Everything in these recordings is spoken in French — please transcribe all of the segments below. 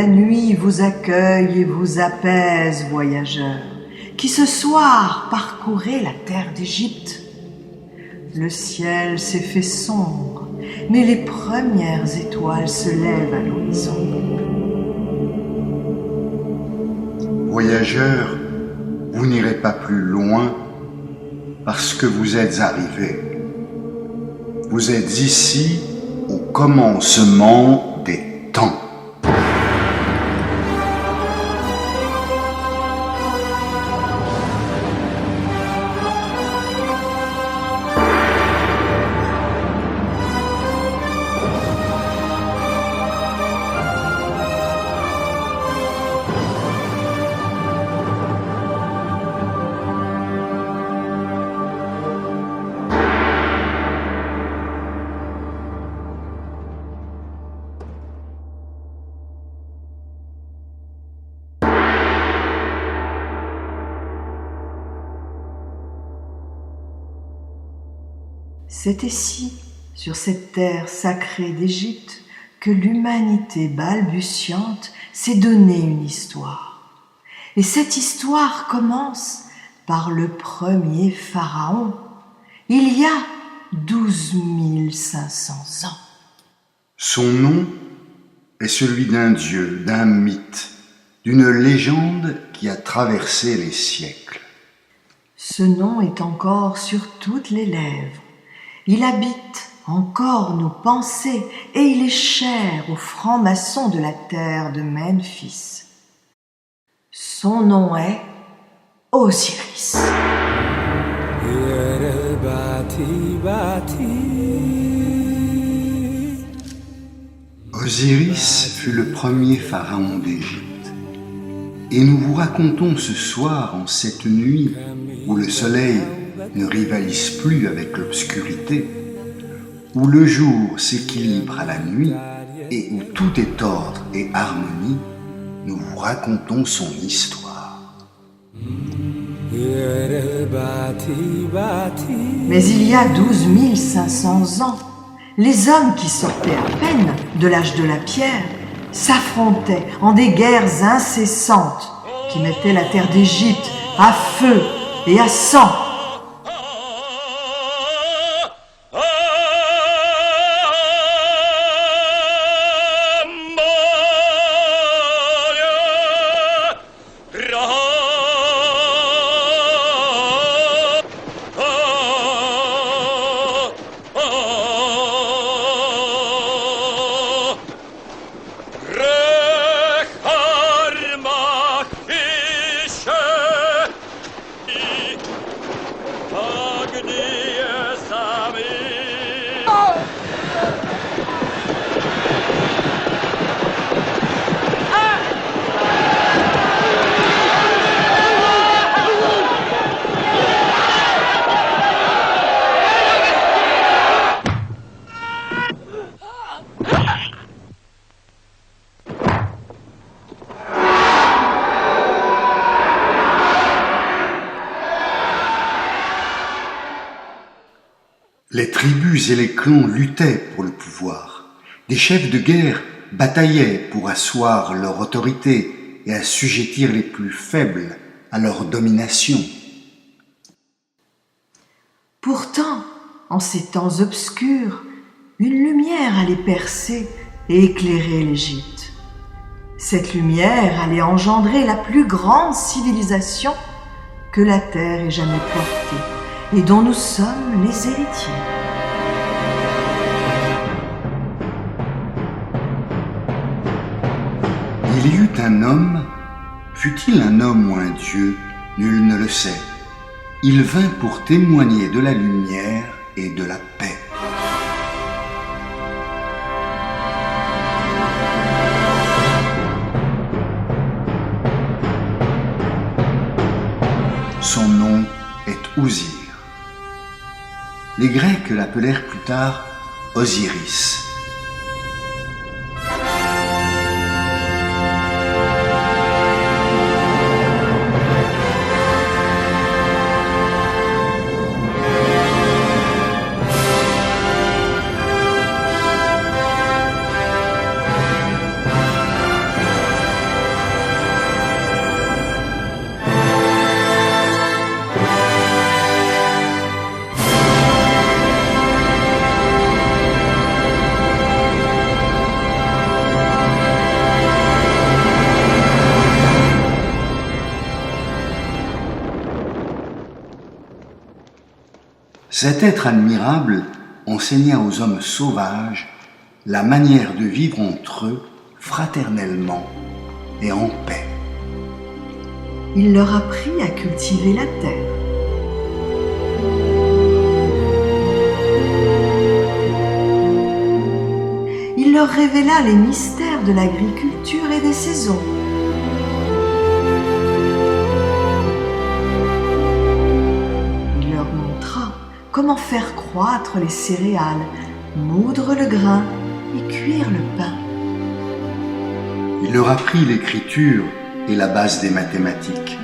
la nuit vous accueille et vous apaise, voyageurs, qui ce soir parcourez la terre d'Égypte. Le ciel s'est fait sombre, mais les premières étoiles se lèvent à l'horizon. Voyageurs, vous n'irez pas plus loin parce que vous êtes arrivés. Vous êtes ici au commencement des temps. C'est ici, sur cette terre sacrée d'Égypte, que l'humanité balbutiante s'est donné une histoire. Et cette histoire commence par le premier pharaon, il y a 12 500 ans. Son nom est celui d'un dieu, d'un mythe, d'une légende qui a traversé les siècles. Ce nom est encore sur toutes les lèvres. Il habite encore nos pensées et il est cher aux francs-maçons de la terre de Memphis. Son nom est Osiris. Osiris fut le premier pharaon d'Égypte. Et nous vous racontons ce soir, en cette nuit où le soleil ne rivalise plus avec l'obscurité, où le jour s'équilibre à la nuit et où tout est ordre et harmonie, nous vous racontons son histoire. Mais il y a 12 500 ans, les hommes qui sortaient à peine de l'âge de la pierre s'affrontaient en des guerres incessantes qui mettaient la terre d'Égypte à feu et à sang. Les tribus et les clans luttaient pour le pouvoir. Des chefs de guerre bataillaient pour asseoir leur autorité et assujettir les plus faibles à leur domination. Pourtant, en ces temps obscurs, une lumière allait percer et éclairer l'Égypte. Cette lumière allait engendrer la plus grande civilisation que la terre ait jamais portée et dont nous sommes les héritiers. Il y eut un homme, fut-il un homme ou un dieu, nul ne le sait. Il vint pour témoigner de la lumière et de la paix. Son nom est Ousir. Les Grecs l'appelèrent plus tard Osiris. Cet être admirable enseigna aux hommes sauvages la manière de vivre entre eux fraternellement et en paix. Il leur apprit à cultiver la terre. Il leur révéla les mystères de l'agriculture et des saisons. Il leur montra comment faire croître les céréales, moudre le grain et cuire le pain. Il leur apprit l'écriture et la base des mathématiques,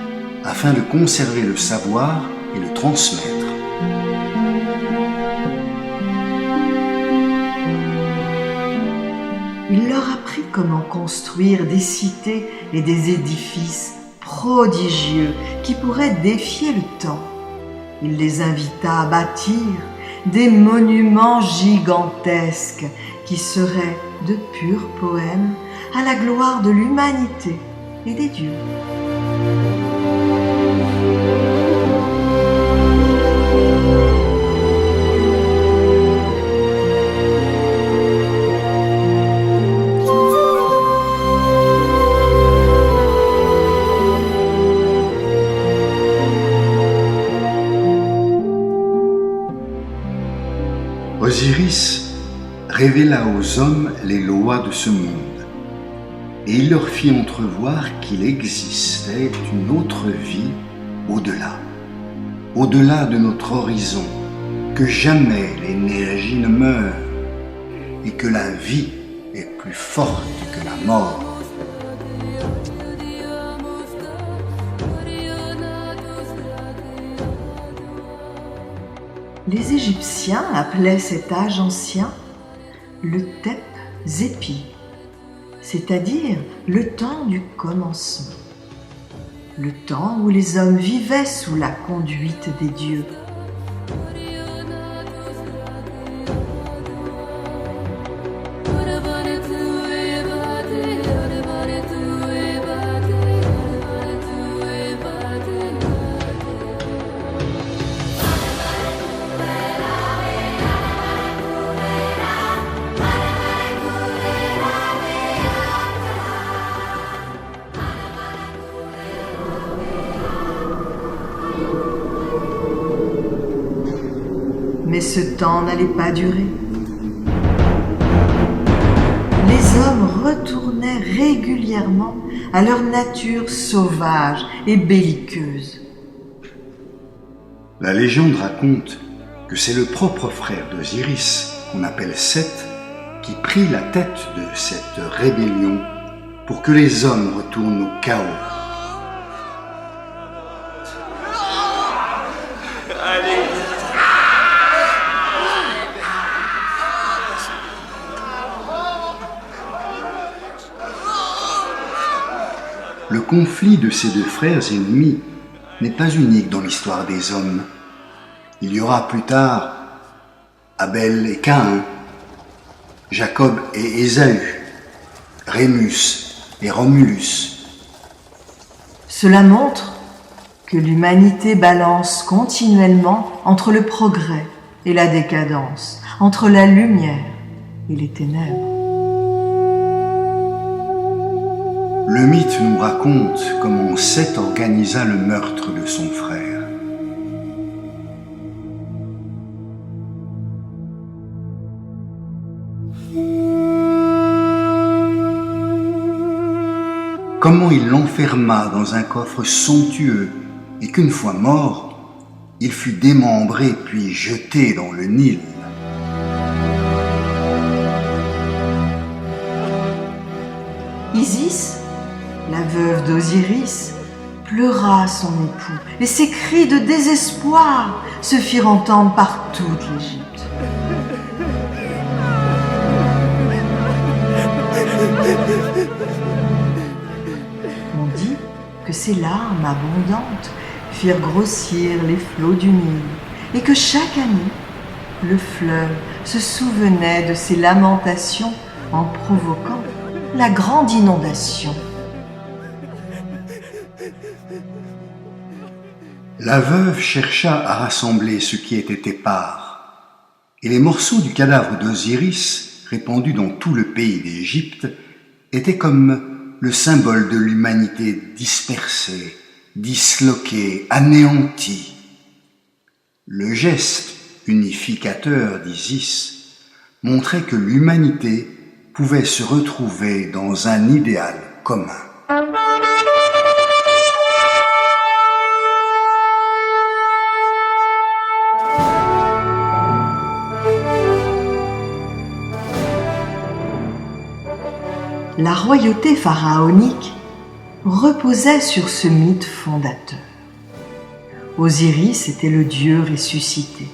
afin de conserver le savoir et le transmettre. Il leur apprit comment construire des cités et des édifices prodigieux qui pourraient défier le temps. Il les invita à bâtir des monuments gigantesques qui seraient de purs poèmes à la gloire de l'humanité et des dieux. Osiris révéla aux hommes les lois de ce monde, et il leur fit entrevoir qu'il existait une autre vie au-delà de notre horizon, que jamais l'énergie ne meurt, et que la vie est plus forte que la mort. Les Égyptiens appelaient cet âge ancien le Tep Zépi, c'est-à-dire le temps du commencement, le temps où les hommes vivaient sous la conduite des dieux. Mais ce temps n'allait pas durer. Les hommes retournaient régulièrement à leur nature sauvage et belliqueuse. La légende raconte que c'est le propre frère d'Osiris, qu'on appelle Seth, qui prit la tête de cette rébellion pour que les hommes retournent au chaos. Le conflit de ces deux frères ennemis n'est pas unique dans l'histoire des hommes. Il y aura plus tard Abel et Caïn, Jacob et Ésaü, Rémus et Romulus. Cela montre que l'humanité balance continuellement entre le progrès et la décadence, entre la lumière et les ténèbres. Le mythe nous raconte comment Seth organisa le meurtre de son frère. Comment il l'enferma dans un coffre somptueux et qu'une fois mort, il fut démembré puis jeté dans le Nil. Isis, la veuve d'Osiris, pleura son époux et ses cris de désespoir se firent entendre par toute l'Égypte. On dit que ces larmes abondantes firent grossir les flots du Nil et que chaque année, le fleuve se souvenait de ses lamentations en provoquant la grande inondation. La veuve chercha à rassembler ce qui était épars, et les morceaux du cadavre d'Osiris, répandus dans tout le pays d'Égypte, étaient comme le symbole de l'humanité dispersée, disloquée, anéantie. Le geste unificateur d'Isis montrait que l'humanité pouvait se retrouver dans un idéal commun. La royauté pharaonique reposait sur ce mythe fondateur. Osiris était le dieu ressuscité.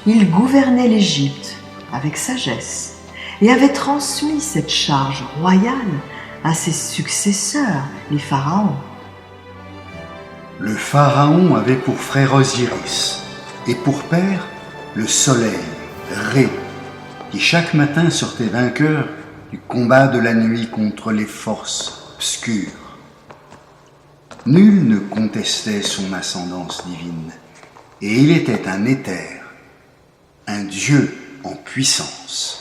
Il gouvernait l'Égypte avec sagesse et avait transmis cette charge royale à ses successeurs, les pharaons. Le pharaon avait pour frère Osiris et pour père le soleil, Ré, qui chaque matin sortait vainqueur du combat de la nuit contre les forces obscures. Nul ne contestait son ascendance divine, et il était un éther, un dieu en puissance.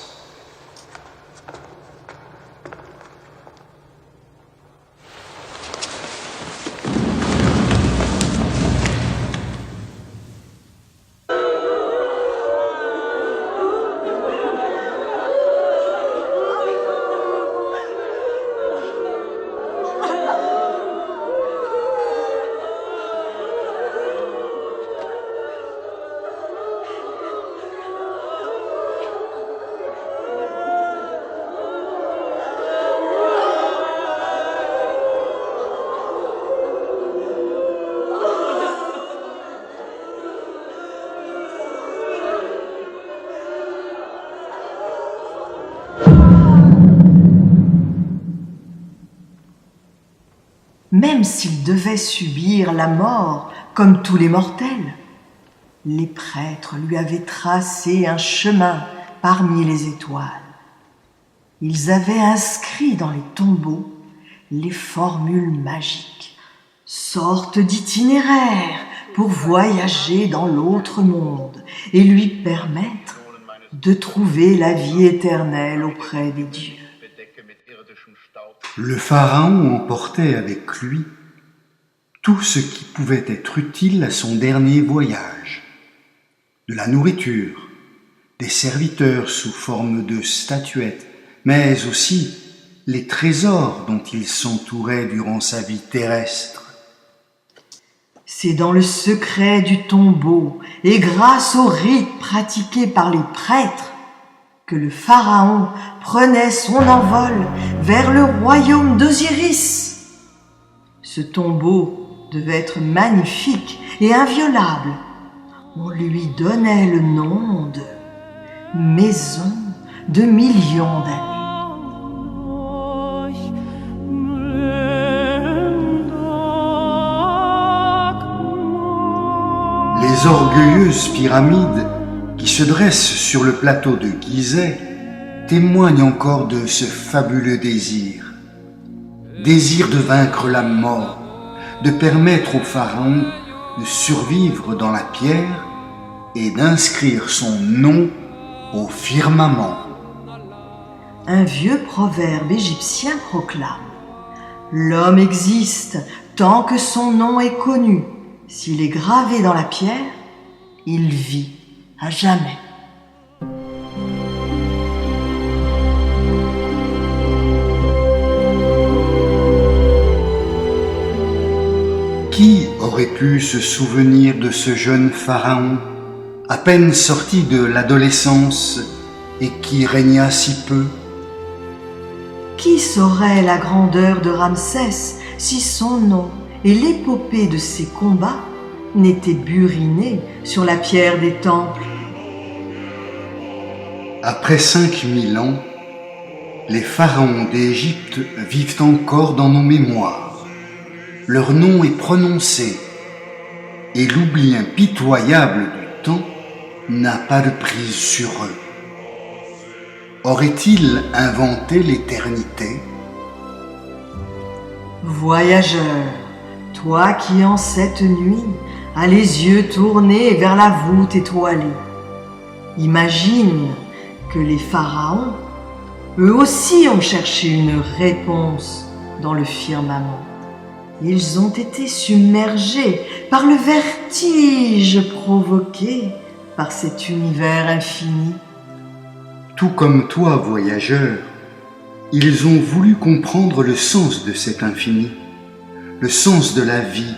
Même s'il devait subir la mort comme tous les mortels, les prêtres lui avaient tracé un chemin parmi les étoiles. Ils avaient inscrit dans les tombeaux les formules magiques, sorte d'itinéraire pour voyager dans l'autre monde et lui permettre de trouver la vie éternelle auprès des dieux. Le pharaon emportait avec lui tout ce qui pouvait être utile à son dernier voyage. De la nourriture, des serviteurs sous forme de statuettes, mais aussi les trésors dont il s'entourait durant sa vie terrestre. C'est dans le secret du tombeau et grâce aux rites pratiqués par les prêtres que le pharaon prenait son envol vers le royaume d'Osiris. Ce tombeau devait être magnifique et inviolable. On lui donnait le nom de maison de millions d'années. Les orgueilleuses pyramides qui se dressent sur le plateau de Gizeh témoignent encore de ce fabuleux désir de vaincre la mort, de permettre au pharaon de survivre dans la pierre et d'inscrire son nom au firmament. Un vieux proverbe égyptien proclame : l'homme existe tant que son nom est connu. S'il est gravé dans la pierre, il vit à jamais. Qui aurait pu se souvenir de ce jeune pharaon, à peine sorti de l'adolescence et qui régna si peu? Qui saurait la grandeur de Ramsès si son nom et l'épopée de ses combats n'étaient burinés sur la pierre des temples? Après 5000 ans, les pharaons d'Égypte vivent encore dans nos mémoires. Leur nom est prononcé et l'oubli impitoyable du temps n'a pas de prise sur eux. Aurait-il inventé l'éternité? Voyageur, toi qui en cette nuit a les yeux tournés vers la voûte étoilée. Imagine que les pharaons, eux aussi ont cherché une réponse dans le firmament. Ils ont été submergés par le vertige provoqué par cet univers infini. Tout comme toi, voyageur, ils ont voulu comprendre le sens de cet infini, le sens de la vie.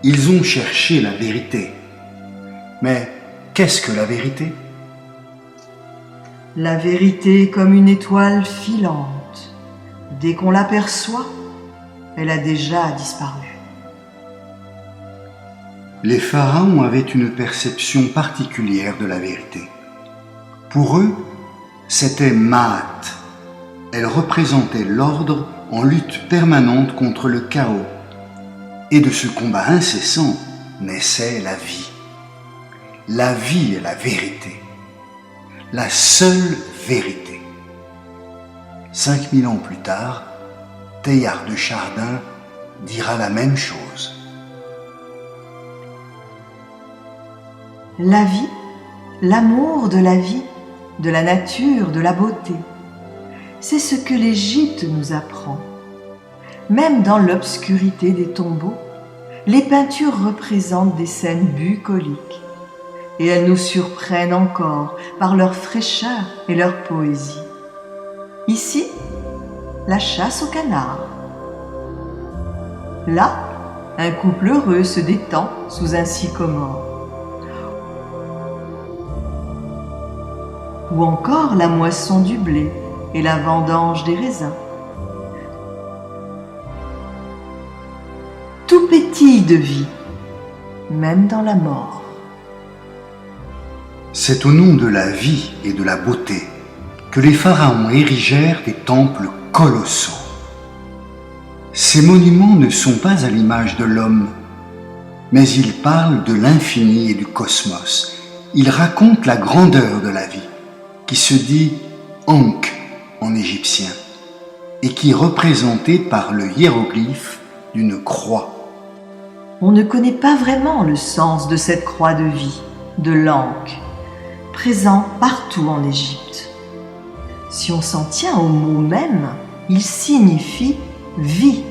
Ils ont cherché la vérité. Mais qu'est-ce que la vérité ? La vérité comme une étoile filante. Dès qu'on l'aperçoit, elle a déjà disparu. Les pharaons avaient une perception particulière de la vérité. Pour eux, c'était Maat. Elle représentait l'ordre en lutte permanente contre le chaos. Et de ce combat incessant naissait la vie. La vie est la vérité. La seule vérité. 5000 ans plus tard, Teilhard de Chardin dira la même chose. La vie, l'amour de la vie, de la nature, de la beauté, c'est ce que l'Égypte nous apprend. Même dans l'obscurité des tombeaux, les peintures représentent des scènes bucoliques et elles nous surprennent encore par leur fraîcheur et leur poésie. Ici, la chasse au canard. Là, un couple heureux se détend sous un sycomore. Ou encore la moisson du blé et la vendange des raisins. Tout pétille de vie, même dans la mort. C'est au nom de la vie et de la beauté que les pharaons érigèrent des temples colossaux. Ces monuments ne sont pas à l'image de l'homme, mais ils parlent de l'infini et du cosmos. Ils racontent la grandeur de la vie, qui se dit Ankh en égyptien, et qui est représentée par le hiéroglyphe d'une croix. On ne connaît pas vraiment le sens de cette croix de vie, de l'Ankh, présent partout en Égypte. Si on s'en tient au mot même, il signifie vie,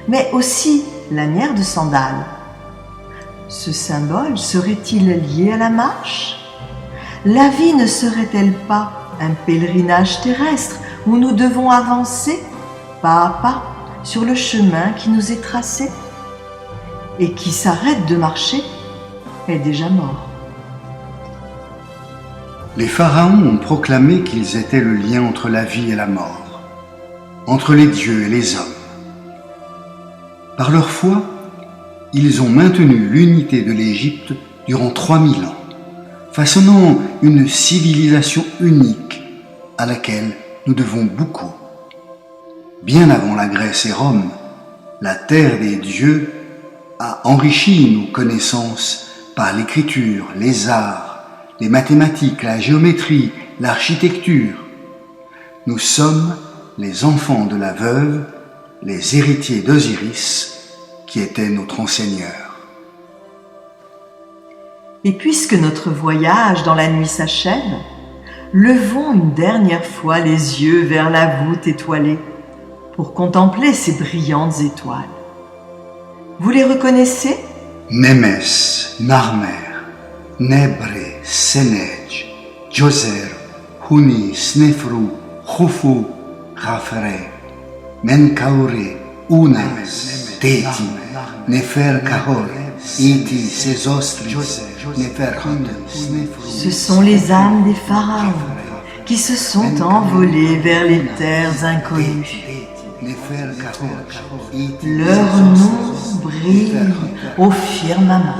mais aussi lanière de sandales. Ce symbole serait-il lié à la marche ? La vie ne serait-elle pas un pèlerinage terrestre où nous devons avancer pas à pas sur le chemin qui nous est tracé ? Et qui s'arrête de marcher est déjà mort. Les pharaons ont proclamé qu'ils étaient le lien entre la vie et la mort, entre les dieux et les hommes. Par leur foi, ils ont maintenu l'unité de l'Égypte durant 3000 ans, façonnant une civilisation unique à laquelle nous devons beaucoup. Bien avant la Grèce et Rome, la terre des dieux a enrichi nos connaissances par l'écriture, les arts, les mathématiques, la géométrie, l'architecture. Nous sommes les enfants de la veuve, les héritiers d'Osiris, qui était notre enseigneur. Et puisque notre voyage dans la nuit s'achève, levons une dernière fois les yeux vers la voûte étoilée pour contempler ces brillantes étoiles. Vous les reconnaissez ? Nemes, Narmer, Nebre, Senej, Djoser, Huni, Snefru, Khufu, Khafre, Menkaure, Unas, Teti, Nefer Kahor, Iti, Sesostris, Neferhot. Ce sont les âmes des pharaons qui se sont envolées vers les terres inconnues. Leur nom brille au firmament.